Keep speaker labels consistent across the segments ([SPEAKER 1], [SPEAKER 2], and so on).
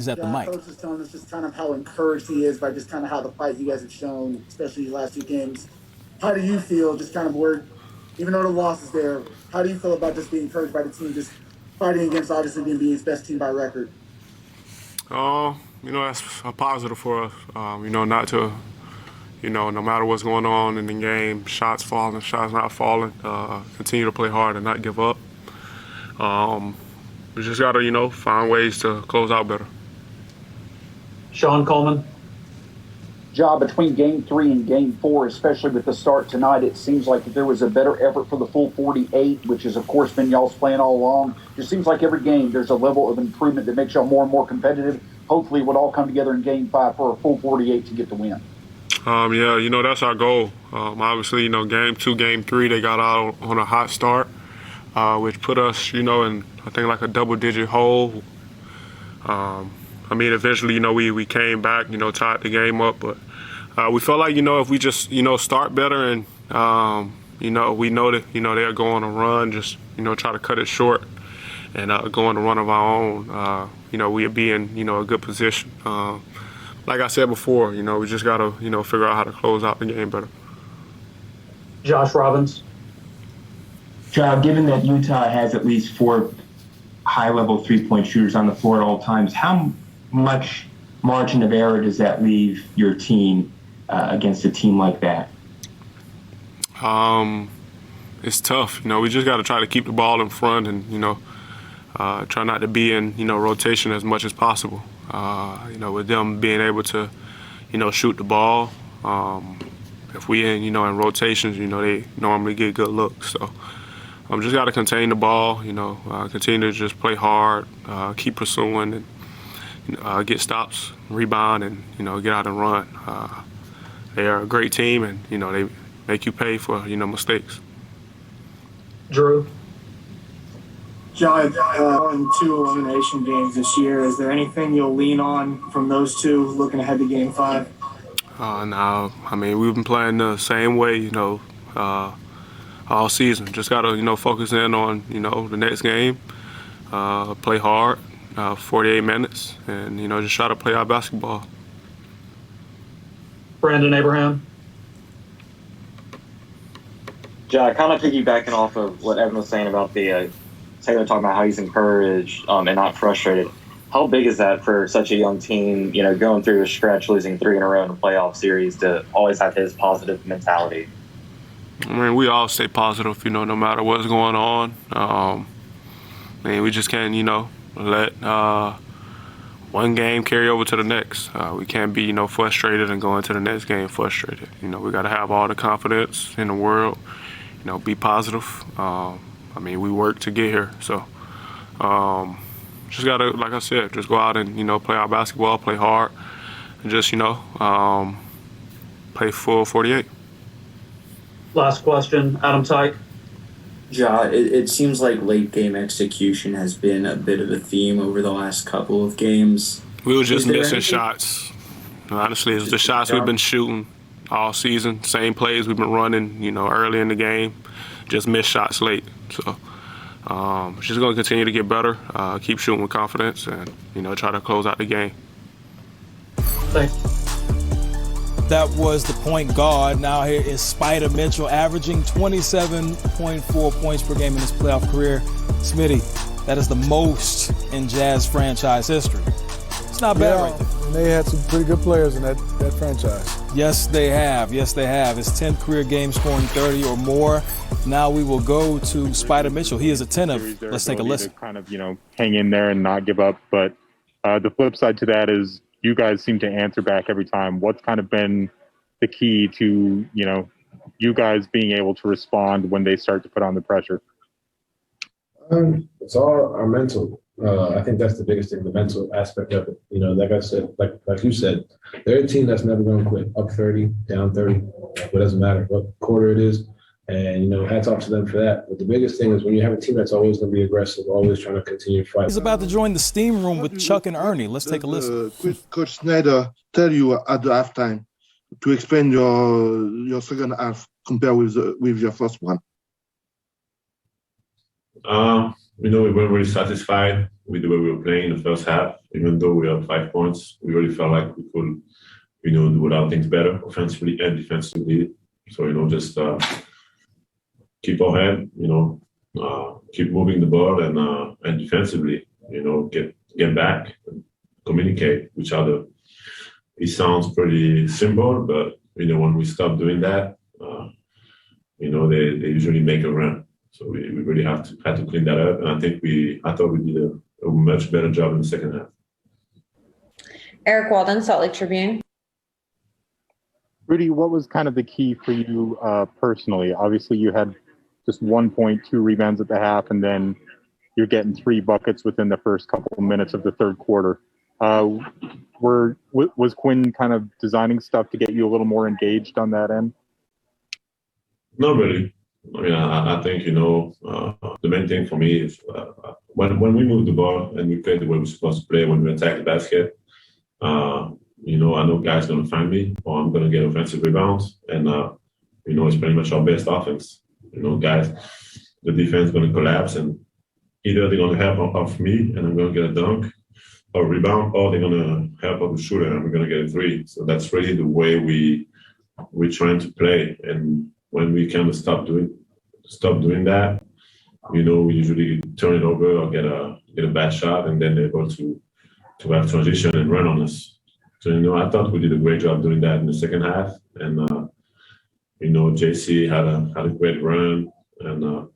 [SPEAKER 1] at the mic.
[SPEAKER 2] Coach was telling us just kind of how encouraged he is by just kind of how the fight you guys have shown, especially the last 2 games. How do you feel just kind of where, even though the loss is there, how do you feel about just being encouraged by the team just fighting against obviously the NBA's best team by record?
[SPEAKER 3] That's a positive for us. Not to, no matter what's going on in the game, shots falling, shots not falling, continue to play hard and not give up. We just got to, find ways to close out better.
[SPEAKER 4] Sean Coleman.
[SPEAKER 5] Job between game 3 and game 4, especially with the start tonight, it seems like there was a better effort for the full 48, which has, of course, been y'all's plan all along. Just seems like every game there's a level of improvement that makes y'all more and more competitive. Hopefully it would all come together in game 5 for a full 48 to get the win.
[SPEAKER 3] That's our goal. Obviously, game 2, game 3, they got out on a hot start, which put us, in, I think, like a double-digit hole. Eventually, we came back, tied the game up, but we felt like, if we just, start better and, we know that, they'll go on a run, just, try to cut it short and go on a run of our own, we'd be in, a good position. Like I said before, we just got to, figure out how to close out the game better.
[SPEAKER 4] Josh Robbins.
[SPEAKER 6] John, given that Utah has at least 4 high-level three-point shooters on the floor at all times, how much margin of error does that leave your team against a team like that?
[SPEAKER 3] It's tough. We just got to try to keep the ball in front and, try not to be in, rotation as much as possible. With them being able to, shoot the ball. If we in rotations, they normally get good looks. So just got to contain the ball, continue to just play hard, keep pursuing, and get stops, rebound, and get out and run. They are a great team, and they make you pay for mistakes.
[SPEAKER 4] Drew.
[SPEAKER 7] John, in 2 elimination games this year, is there anything you'll lean on from those 2 looking ahead to game 5?
[SPEAKER 3] No, we've been playing the same way, all season. Just got to, focus in on, the next game, play hard, 48 minutes, and, just try to play our basketball.
[SPEAKER 4] Brandon Abraham.
[SPEAKER 8] Yeah, kind of piggybacking off of what Evan was saying about the Taylor talking about how he's encouraged and not frustrated. How big is that for such a young team, going through a stretch, losing 3 in a row in a playoff series, to always have his positive mentality?
[SPEAKER 3] We all stay positive, no matter what's going on. We just can't, let one game carry over to the next. We can't be, frustrated and go into the next game frustrated. We got to have all the confidence in the world, be positive. We work to get here. So just got to, like I said, just go out and, play our basketball, play hard, and just, play full 48.
[SPEAKER 4] Last question, Adam Tyke.
[SPEAKER 9] Ja, it seems like late game execution has been a bit of a theme over the last couple of games.
[SPEAKER 3] We were just missing shots. Honestly, it's the shots we've been shooting all season. Same plays we've been running, early in the game. Just missed shots late. So just going to continue to get better, keep shooting with confidence, and, try to close out the game.
[SPEAKER 4] Thanks.
[SPEAKER 1] That was the point guard. Now here is Spider Mitchell, averaging 27.4 points per game in his playoff career. Smitty, that is the most in Jazz franchise history. It's not bad right there.
[SPEAKER 10] And they had some pretty good players in that franchise.
[SPEAKER 1] Yes, they have. Yes, they have. His 10th career game scoring 30 or more. Now we will go to Spider Mitchell. He is attentive. Let's take a listen.
[SPEAKER 11] To kind of, hang in there and not give up. But the flip side to that is, you guys seem to answer back every time. What's kind of been the key to, you guys being able to respond when they start to put on the pressure?
[SPEAKER 12] It's all our mental. I think that's the biggest thing, the mental aspect of it. Like I said, like you said, they're a team that's never going to quit. Up 30, down 30, it doesn't matter what quarter it is. And, hats off to them for that. But the biggest thing is when you have a team that's always going to be aggressive, always trying to continue to fight.
[SPEAKER 1] He's about to join the steam room with Chuck and Ernie. Let's take a listen.
[SPEAKER 13] Coach Snyder tell you at the halftime to explain your second half compared with your first one?
[SPEAKER 12] We weren't really satisfied with the way we were playing in the first half. Even though we had 5 points, we really felt like we could, do a lot of things better offensively and defensively. So, just keep our head, keep moving the ball and defensively, get back and communicate with each other. It sounds pretty simple, but, when we stop doing that, they usually make a run. So we really had to clean that up. And I thought we did a much better job in the second half.
[SPEAKER 14] Eric Walden, Salt Lake Tribune.
[SPEAKER 11] Rudy, what was kind of the key for you personally? Obviously, you had just 1.2 rebounds at the half, and then you're getting 3 buckets within the first couple of minutes of the third quarter. Was Quinn kind of designing stuff to get you a little more engaged on that end?
[SPEAKER 12] Not really. I mean, I think, the main thing for me is when we move the ball and we play the way we're supposed to play, when we attack the basket, I know guys going to find me or I'm going to get offensive rebounds. And, it's pretty much our best offense. Guys, the defense is going to collapse and either they're going to help off me and I'm going to get a dunk or rebound, or they're going to help off the shooter and we're going to get a 3. So that's really the way we're trying to play. And when we kind of stop doing that, we usually turn it over or get a bad shot, and then they're able to have transition and run on us. So I thought we did a great job doing that in the second half, and JC had a great run, and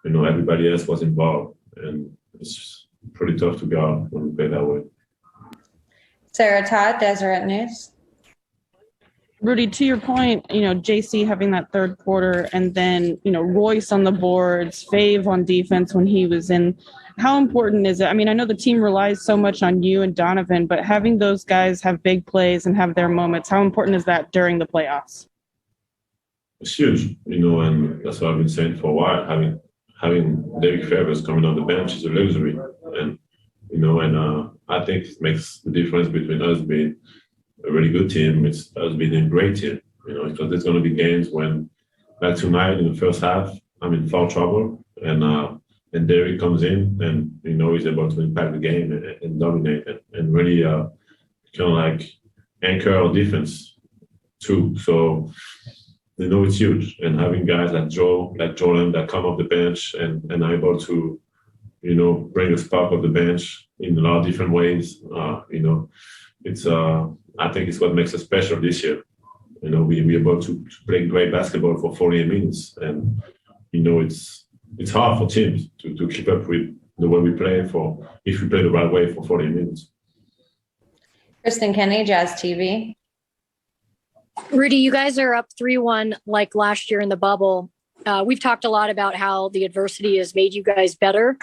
[SPEAKER 12] everybody else was involved, and it's pretty tough to guard when we play that way.
[SPEAKER 14] Sarah Todd, Deseret News.
[SPEAKER 15] Rudy, to your point, JC having that third quarter and then, Royce on the boards, Fave on defense when he was in. How important is it? I mean, I know the team relies so much on you and Donovan, but having those guys have big plays and have their moments, how important is that during the playoffs?
[SPEAKER 12] It's huge, and that's what I've been saying for a while. Having Derek Favors coming on the bench is a luxury. And, I think it makes the difference between us being a really good team, it's us being a great team, because there's going to be games when, like tonight in the first half, I'm in foul trouble, and Derek comes in and, he's able to impact the game and dominate it and really kind of like anchor our defense too. So, it's huge. And having guys like Jordan that come off the bench and are able to, bring a spark off the bench in a lot of different ways, it's I think it's what makes us special this year. We're able to play great basketball for 48 minutes. And, it's hard for teams to keep up with the way we play if we play the right way for 40 minutes.
[SPEAKER 14] Kristen Kenny, Jazz TV.
[SPEAKER 16] Rudy, you guys are up 3-1 like last year in the bubble. We've talked a lot about how the adversity has made you guys better.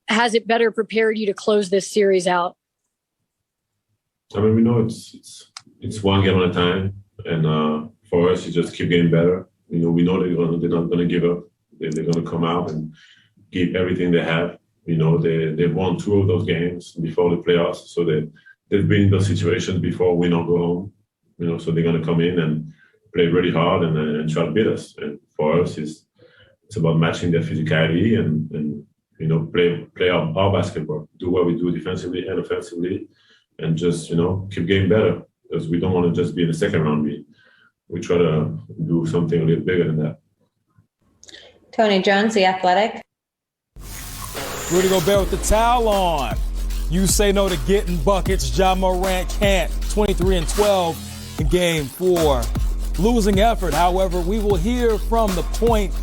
[SPEAKER 16] Has it better prepared you to close this series out?
[SPEAKER 12] I mean, we know it's one game at a time, and for us, it's just keep getting better. We know they're not going to give up. They're going to come out and give everything they have. They've won 2 of those games before the playoffs, so they've been in those situations before win or go home. So they're going to come in and play really hard and try to beat us. And for us, it's about matching their physicality and play our basketball, do what we do defensively and offensively. And just, keep getting better, because we don't want to just be in the second round. We try to do something a little bigger than that.
[SPEAKER 14] Tony Jones, The Athletic.
[SPEAKER 1] Rudy Gobert with the towel on. You say no to getting buckets. Ja Morant can't. 23-12 in game 4. Losing effort. However, we will hear from the point